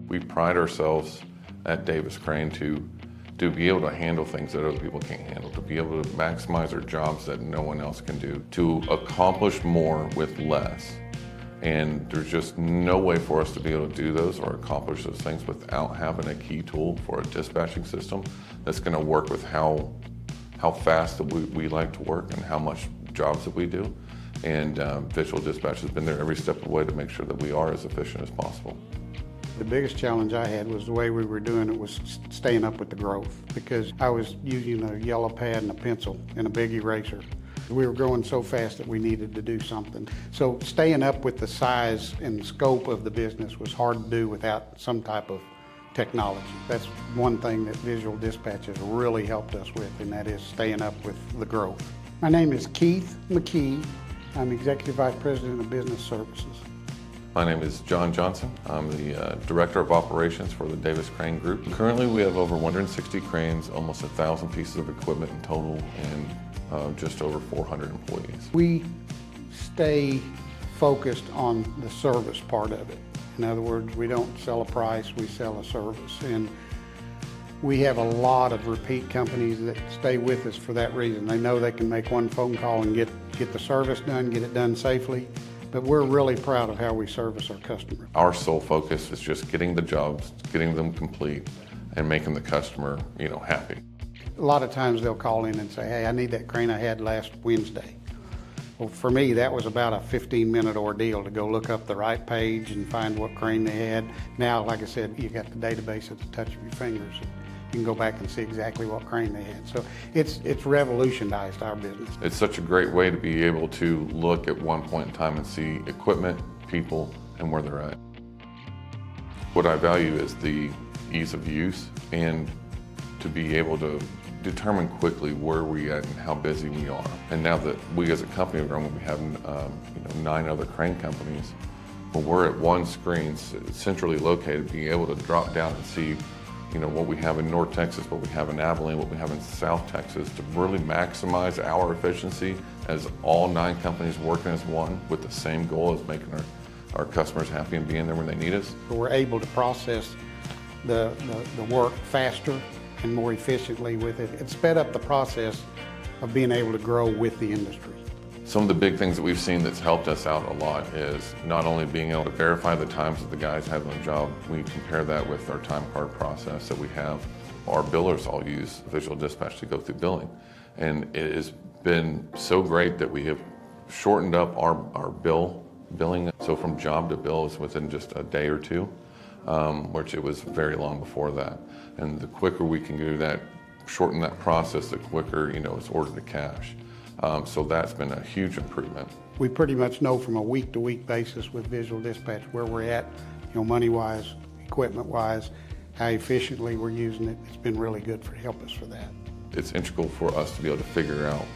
We pride ourselves at Davis Crane to be able to handle things that other people can't handle, to be able to maximize our jobs that no one else can do, to accomplish more with less. And there's just no way for us to be able to do those or accomplish those things without having a key tool for a dispatching system that's going to work with how fast that we like to work and how much jobs that we do. And Visual Dispatch has been there every step of the way to make sure that we are as efficient as possible. The biggest challenge I had was the way we were doing it was staying up with the growth, because I was using a yellow pad and a pencil and a big eraser. We were growing so fast that we needed to do something. So staying up with the size and scope of the business was hard to do without some type of technology. That's one thing that Visual Dispatch has really helped us with, and that is staying up with the growth. My name is Keith McKee. I'm Executive Vice President of Business Services. My name is John Johnson. I'm the Director of Operations for the Davis Crane Group. Currently we have over 160 cranes, almost 1,000 pieces of equipment in total, and just over 400 employees. We stay focused on the service part of it. In other words, we don't sell a price, we sell a service. And we have a lot of repeat companies that stay with us for that reason. They know they can make one phone call and get the service done, get it done safely. But we're really proud of how we service our customers. Our sole focus is just getting the jobs, getting them complete, and making the customer, happy. A lot of times they'll call in and say, hey, I need that crane I had last Wednesday. Well, for me, that was about a 15-minute ordeal to go look up the right page and find what crane they had. Now, like I said, you got the database at the touch of your fingers. You can go back and see exactly what crane they had. So it's revolutionized our business. It's such a great way to be able to look at one point in time and see equipment, people, and where they're at. What I value is the ease of use and to be able to determine quickly where we're at and how busy we are. And now that we as a company have grown, we have 9 other crane companies. When we're at one screen, centrally located, being able to drop down and see what we have in North Texas, what we have in Abilene, what we have in South Texas, to really maximize our efficiency as all 9 companies working as one with the same goal as making our customers happy and being there when they need us. We're able to process the work faster and more efficiently with it. It sped up the process of being able to grow with the industry. Some of the big things that we've seen that's helped us out a lot is not only being able to verify the times that the guys have on the job, we compare that with our time card process that we have. Our billers all use Visual Dispatch to go through billing. And it has been so great that we have shortened up our billing. So from job to bill is within just a day or two, which it was very long before that. And the quicker we can do that, shorten that process, the quicker, it's order to cash. So that's been a huge improvement. We pretty much know from a week-to-week basis with Visual Dispatch where we're at, money-wise, equipment-wise, how efficiently we're using it. It's been really good to help us for that. It's integral for us to be able to figure out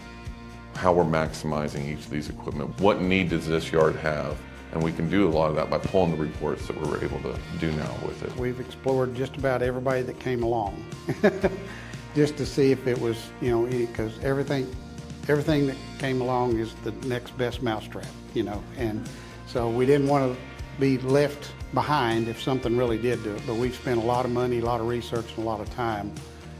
how we're maximizing each of these equipment. What need does this yard have? And we can do a lot of that by pulling the reports that we're able to do now with it. We've explored just about everybody that came along just to see if it was, because everything that came along is the next best mousetrap, and so we didn't want to be left behind if something really did do it. But we've spent a lot of money, a lot of research, and a lot of time,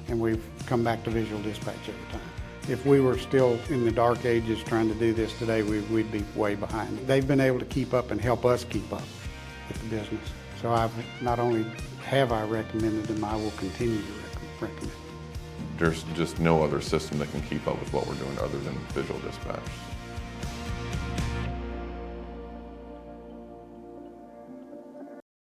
and we've come back to Visual Dispatch every time. If we were still in the dark ages trying to do this today, we'd be way behind. They've been able to keep up and help us keep up with the business. So I've not only have I recommended them, I will continue to recommend. There's just no other system that can keep up with what we're doing other than Visual Dispatch.